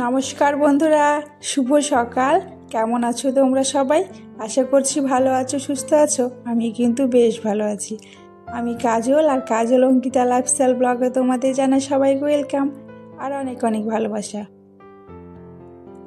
নমস্কার বন্ধুরা, শুভ সকাল। কেমন আছো তোমরা সবাই? আশা করছি ভালো আছো, সুস্থ আছো। আমি কিন্তু বেশ ভালো আছি। আমি কাজল, আর কাজল অঙ্কিতা লাইফস্টাইল ব্লগে তোমাদের জানাই সবাইকে ওয়েলকাম আর অনেক অনেক ভালোবাসা।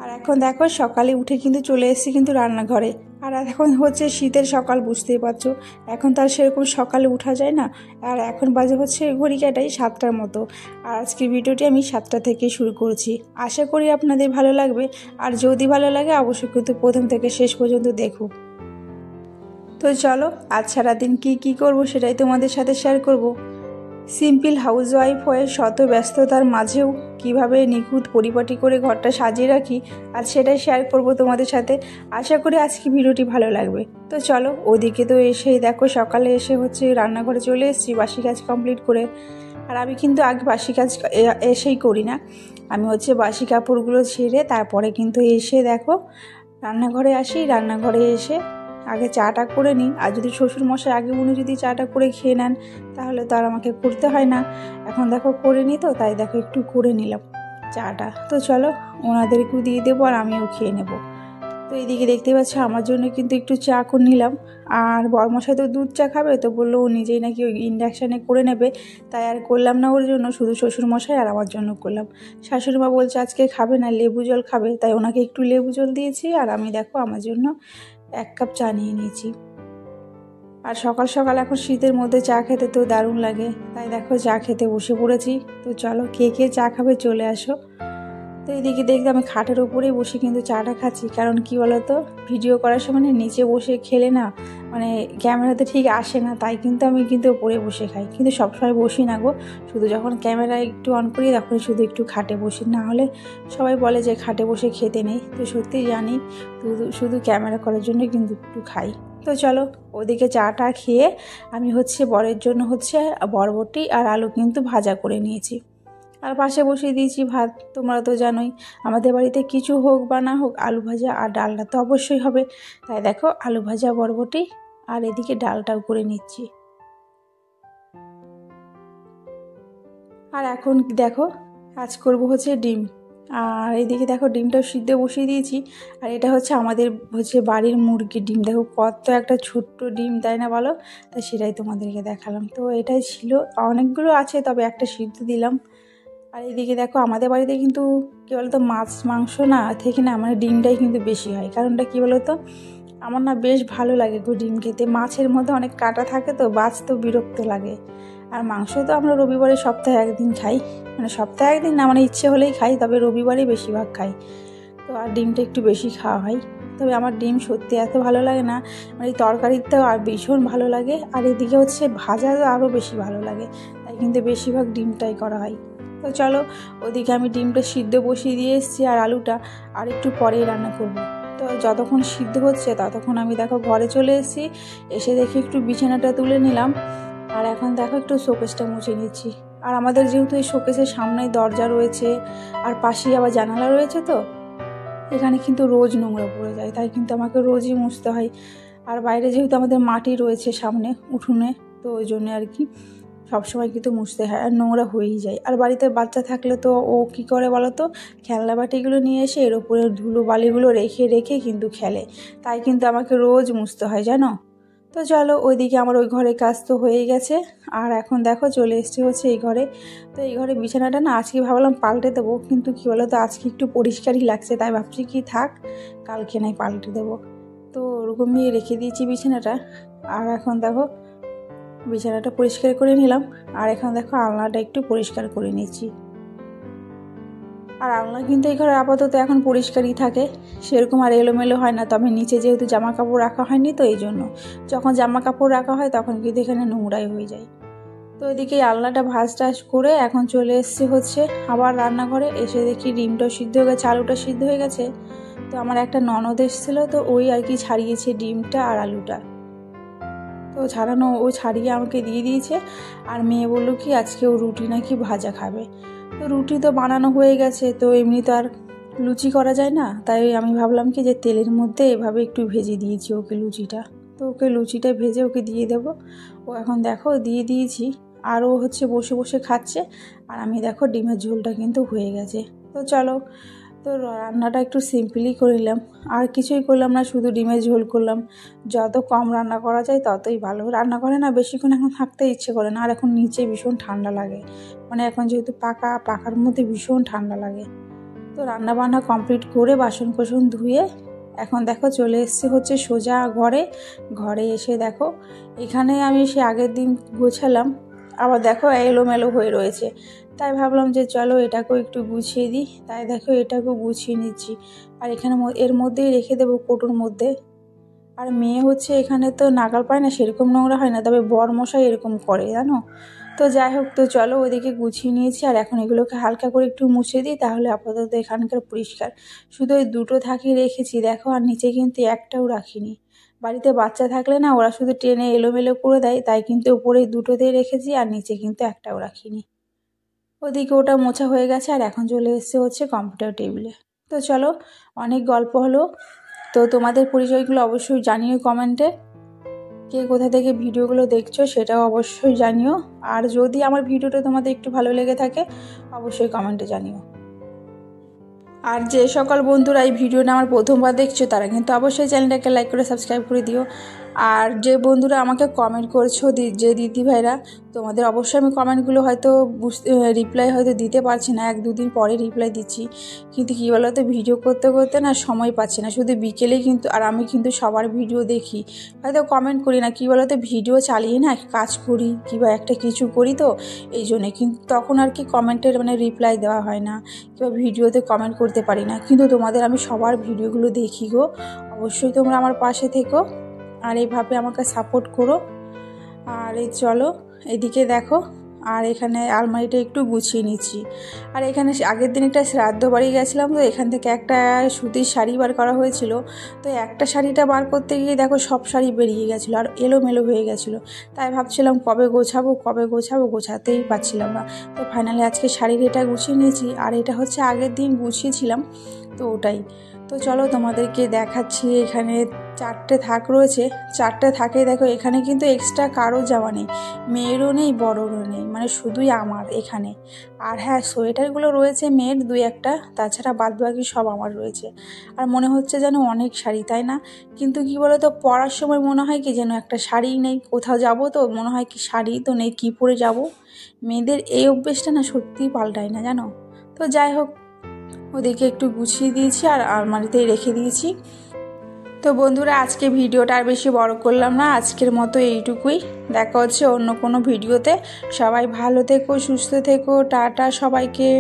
আর এখন দেখো সকালে উঠে কিন্তু চলে এসেছি কিন্তু রান্নাঘরে। আর এখন হচ্ছে শীতের সকাল, বুঝতেই পারছো। এখন তো আর সেরকম সকালে উঠা যায় না। আর এখন বাজে হচ্ছে ঘড়ি কাটাই 7টার মতো। আর আজকের ভিডিওটি আমি 7টা থেকে শুরু করছি। আশা করি আপনাদের ভালো লাগবে। আর যদি ভালো লাগে অবশ্যই কিন্তু প্রথম থেকে শেষ পর্যন্ত দেখো। তো চলো, আজ সারাদিন কি করবো সেটাই তোমাদের সাথে শেয়ার করব। সিম্পল হাউসওয়াইফ হয়ে শত ব্যস্ততার মাঝেও কিভাবে নিখুঁত পরিপাটি করে ঘরটা সাজিয়ে রাখি, আর সেটাই শেয়ার করব তোমাদের সাথে। আশা করি আজকে ভিডিওটি ভালো লাগবে। তো চলো, ওদিকে তো এসেই দেখো সকালে এসে হচ্ছে রান্নাঘরে চলে এসেছি বাসি কাজ কমপ্লিট করে। আর আমি কিন্তু আগে বাসি কাজ এসেই করি না, আমি হচ্ছে বাসি কাপড়গুলো ছেড়ে তারপরে কিন্তু এসে দেখো রান্নাঘরে আসি। রান্নাঘরে এসে আগে চাটা করে নিই। আর যদি শ্বশুরমশাই আগে উনি যদি চাটা করে খেয়ে নেন তাহলে তো আর আমাকে করতে হয় না। এখন দেখো করে নিই, তো তাই দেখো একটু করে নিলাম চাটা। তো চলো ওনাদেরকেও দিয়ে দেবো আর আমিও খেয়ে নেব। তো এইদিকে দেখতে পাচ্ছ আমার জন্য কিন্তু একটু চা করে নিলাম। আর বরমশাই তো দুধ চা খাবে, তো বললো ও নিজেই নাকি ওই ইন্ডাকশানে করে নেবে, তাই আর করলাম না ওর জন্য, শুধু শ্বশুরমশাই আর আমার জন্য করলাম। শাশুড়িমা বলছে আজকে খাবে না, লেবু জল খাবে, তাই ওনাকে একটু লেবু জল দিয়েছি। আর আমি দেখো আমার জন্য 1 কাপ চা নিয়ে নিয়েছি। আর সকাল সকাল এখন শীতের মধ্যে চা খেতে তো দারুণ লাগে, তাই দেখো চা খেতে বসে পড়েছি। তো চলো কে চা খাবে চলে আসো। তো এদিকে দেখতে আমি খাটের উপরেই বসে কিন্তু চাটা খাচ্ছি। কারণ কি বলতো, ভিডিও করার সময় নিচে বসে খেলে না মানে ক্যামেরাতে ঠিক আসে না, তাই কিন্তু আমি কিন্তু উপরে বসে খাই। কিন্তু সবসময় বসি না গো, শুধু যখন ক্যামেরা একটু অন করি তখনই শুধু একটু খাটে বসি, না হলে সবাই বলে যে খাটে বসে খেতে নেই। তো সত্যিই জানি শুধু ক্যামেরা করার জন্য কিন্তু একটু খাই। তো চলো ওদিকে চাটা খেয়ে আমি হচ্ছে বরের জন্য হচ্ছে বরবটি আর আলু কিন্তু ভাজা করে নিয়েছি। আর পাশে বসিয়ে দিয়েছি ভাত। তোমরা তো জানোই আমাদের বাড়িতে কিছু হোক বা না হোক আলু ভাজা আর ডালটা তো অবশ্যই হবে। তাই দেখো আলু ভাজা বরবটি আর এদিকে ডালটাও করে নিচ্ছি। আর এখন দেখো কাজ করব হচ্ছে ডিম। আর এদিকে দেখো ডিমটাও সিদ্ধ বসিয়ে দিয়েছি। আর এটা হচ্ছে আমাদের হচ্ছে বাড়ির মুরগির ডিম। দেখো কত একটা ছোট্ট ডিম, তাই না বলো? তাই সেটাই তোমাদেরকে দেখালাম। তো এটাই ছিল, অনেকগুলো আছে তবে একটা সিদ্ধ দিলাম। আর এদিকে দেখো আমাদের বাড়িতে কিন্তু কী বলতো মাছ মাংস না থেকে না মানে ডিমটাই কিন্তু বেশি হয়। কারণটা কী বলতো, আমার না বেশ ভালো লাগে গো ডিম খেতে। মাছের মধ্যে অনেক কাঁটা থাকে তো বাছতেও বিরক্ত লাগে। আর মাংস তো আমরা রবিবারে সপ্তাহে 1 দিন খাই, মানে সপ্তাহে 1 দিন না, মানে ইচ্ছে হলেই খাই, তবে রবিবারেই বেশিরভাগ খাই। তো আর ডিমটা একটু বেশি খাওয়া হয়। তবে আমার ডিম সত্যি এত ভালো লাগে না, মানে এই তরকারিতেও আর ভীষণ ভালো লাগে। আর এদিকে হচ্ছে ভাজা আরও বেশি ভালো লাগে, তাই কিন্তু বেশিরভাগ ডিমটাই করা হয়। তো চলো ওদিকে আমি ডিমটা সিদ্ধ বসিয়ে দিয়ে এসেছি, আর আলুটা আর একটু পরেই রান্না করব। তো যতক্ষণ সিদ্ধ হচ্ছে ততক্ষণ আমি দেখো ঘরে চলে এসেছি। এসে দেখি একটু বিছানাটা তুলে নিলাম। আর এখন দেখো একটু শোকেসটা মুছে নিচ্ছি। আর আমাদের যেহেতু এই শোকেসের সামনেই দরজা রয়েছে আর পাশেই আবার জানালা রয়েছে, তো এখানে কিন্তু রোজ নোংরা পড়ে যায়, তাই কিন্তু আমাকে রোজই মুছতে হয়। আর বাইরে যেহেতু আমাদের মাটি রয়েছে সামনে উঠোনে, তো ওই জন্য আর কি সবসময় কিন্তু মুছতে হয়, আর নোংরা হয়েই যায়। আর বাড়িতে বাচ্চা থাকলে তো ও কী করে বলো তো, খেলনা বাটিগুলো নিয়ে এসে এর উপরে ধুলো বালিগুলো রেখে রেখে কিন্তু খেলে, তাই কিন্তু আমাকে রোজ মুছতে হয় জানো। তো চলো ওইদিকে আমার ওই ঘরে কাজ তো হয়েই গেছে। আর এখন দেখো চলে এসছে হচ্ছে এই ঘরে। তো এই ঘরে বিছানাটা না আজকে ভাবলাম পাল্টে দেবো, কিন্তু কী বলো তো আজকে একটু পরিষ্কারই লাগছে, তাই ভাবছি কি থাক, কালকে নাই পাল্টে দেবো। তো ওরকমই রেখে দিয়েছি বিছানাটা। আর এখন দেখো বিছানাটা পরিষ্কার করে নিলাম। আর এখন দেখো আলনাটা একটু পরিষ্কার করে নিচ্ছি। আর আলনা কিন্তু এই ঘরে আপাতত এখন পরিষ্কারই থাকে, সেরকম আর এলোমেলো হয় না। তবে নিচে যেহেতু জামা কাপড় রাখা হয়নি, তো এই জন্য যখন জামা কাপড় রাখা হয় তখন কিন্তু এখানে নোংরাই হয়ে যায়। তো এদিকে আলনাটা ভাজ টাজ করে এখন চলে এসছে হচ্ছে আবার রান্নাঘরে। এসে দেখি ডিমটাও সিদ্ধ হয়ে গেছে, আলুটা সিদ্ধ হয়ে গেছে। তো আমার একটা ননদ এসেছিলো, তো ওই আর কি ছাড়িয়েছে ডিমটা আর আলুটা। তো ও ছাড়িয়ে আমাকে দিয়ে দিয়েছে। আর মেয়ে বললো কি আজকে ও রুটি নাকি ভাজা খাবে। তো রুটি তো বানানো হয়ে গেছে, তো এমনি তো আর লুচি করা যায় না, তাই আমি ভাবলাম কি যে তেলের মধ্যে এভাবে একটু ভেজে দিয়েছি ওকে লুচিটা। তো ওকে লুচিটা ভেজে ওকে দিয়ে দেবো। ও এখন দেখো দিয়ে দিয়েছি, আর ও হচ্ছে বসে বসে খাচ্ছে। আর আমি দেখো ডিমের ঝোলটা কিন্তু হয়ে গেছে। তো চলো তো রান্নাটা একটু সিম্পলি করে নিলাম, আর কিছুই করলাম না, শুধু ডিমের ঝোল করলাম। যত কম রান্না করা যায় ততই ভালো। রান্না করে না বেশিক্ষণ এখন থাকতে ইচ্ছে করে না, আর এখন নিচে ভীষণ ঠান্ডা লাগে, মানে এখন যেহেতু পাকার মধ্যে ভীষণ ঠান্ডা লাগে। তো রান্না বান্না কমপ্লিট করে বাসন কোসন ধুয়ে এখন দেখো চলে এসেছি হচ্ছে সোজা ঘরে এসে দেখো এখানে আমি সে আগের দিন গোছালাম, আবার দেখো এলোমেলো হয়ে রয়েছে। তাই ভাবলাম যে চলো এটাকেও একটু গুছিয়ে দিই, তাই দেখো এটাকেও গুছিয়ে নিচ্ছি। আর এখানে এর মধ্যেই রেখে দেবো কৌটোর মধ্যে। আর মেয়ে হচ্ছে এখানে তো নাগাল পায় না, সেরকম নোংরা হয় না, তবে বরমশাই এরকম করে জানো। তো যাই হোক, তো চলো ওইদিকে গুছিয়ে নিয়েছি, আর এখন এগুলোকে হালকা করে একটু মুছে দিই, তাহলে আপাতত এখানকার পরিষ্কার। শুধু ওই দুটো থাকি রেখেছি দেখো, আর নিচে কিন্তু একটাও রাখিনি। বাড়িতে বাচ্চা থাকলে না ওরা শুধু টেনে এলোমেলো করে দেয়, তাই কিন্তু উপরে দুটোতেই রেখেছি, আর নিচে কিন্তু একটাও রাখিনি। ওদিকে ওটা মোছা হয়ে গেছে, আর এখন চলে এসছে হচ্ছে কম্পিউটার টেবিলে। তো চলো, অনেক গল্প হলো। তো তোমাদের পরিচয়গুলো অবশ্যই জানিও কমেন্টে, কে কোথা থেকে ভিডিওগুলো দেখছো সেটাও অবশ্যই জানিও। আর যদি আমার ভিডিওটা তোমাদের একটু ভালো লেগে থাকে অবশ্যই কমেন্টে জানিও। আর যে সকল বন্ধুরা এই ভিডিওটা আমার প্রথমবার দেখছো তারা কিন্তু অবশ্যই চ্যানেলটাকে লাইক করে সাবস্ক্রাইব করে দিও। আর যে বন্ধুরা আমাকে কমেন্ট করছো, যে দিদি ভাইরা, তোমাদের অবশ্যই আমি কমেন্টগুলো হয়তো রিপ্লাই হয়তো দিতে পারছি না, 1-2 দিন পরে রিপ্লাই দিচ্ছি। কিন্তু কী বলো তো, ভিডিও করতে করতে না সময় পাচ্ছি না, শুধু বিকেলেই কিন্তু। আর আমি কিন্তু সবার ভিডিও দেখি, হয়তো কমেন্ট করি না, কী বলো তো, ভিডিও চালিয়ে না কাজ করি কিংবা একটা কিছু করি, তো এই জন্যে কিন্তু তখন আর কি কমেন্টের মানে রিপ্লাই দেওয়া হয় না কিংবা ভিডিওতে কমেন্ট করতে পারি না। কিন্তু তোমাদের আমি সবার ভিডিওগুলো দেখি গো, অবশ্যই তোমরা আমার পাশে থেকো আর এইভাবে আমাকে সাপোর্ট করো। আর এই চলো এদিকে দেখো, আর এখানে আলমারিটা একটু গুছিয়ে নিচ্ছি। আর এখানে আগের দিন একটা শ্রাদ্ধ বাড়ি গেছিলাম, তো এখান থেকে একটা সুতির শাড়ি বার করা হয়েছিল। তো একটা শাড়িটা বার করতে গিয়ে দেখো সব শাড়ি বেরিয়ে গেছিলো আর এলোমেলো হয়ে গেছিলো। তাই ভাবছিলাম কবে গোছাবো, গোছাতেই পারছিলাম না। তো ফাইনালি আজকে শাড়ির এটা গুছিয়ে নিয়েছি, আর এটা হচ্ছে আগের দিন গুছিয়েছিলাম, তো ওটাই। তো চলো তোমাদেরকে দেখাচ্ছি। এখানে 4টে থাক রয়েছে, 4টে থাকে দেখো। এখানে কিন্তু এক্সট্রা কারো জামা নেই, মেয়েরও নেই বড়রও নেই, মানে শুধুই আমার এখানে। আর হ্যাঁ, সোয়েটারগুলো রয়েছে মেয়ের 2-1টা, তাছাড়া বাদবাকি সব আমার রয়েছে। আর মনে হচ্ছে যেন অনেক শাড়ি, তাই না? কিন্তু কি বলো তো, পরার সময় মনে হয় কি যেন একটা শাড়িই নেই। কোথাও যাবো তো মনে হয় কি শাড়ি তো নেই, কী পরে যাব। মেয়েদের এই অভ্যেসটা না সত্যিই পাল্টায় না জানো। তো যাই হোক, ওদিকে একটু গুছিয়ে দিয়েছি আর আলমারিতেই রেখে দিয়েছি। তো বন্ধুরা, আজকে ভিডিওটা আর বেশি বড় করলাম না, আজকের মতো এইটুকুই। দেখা হচ্ছে অন্য কোনো ভিডিওতে। সবাই ভালো থেকো, সুস্থ থেকো, টাটা সবাইকে।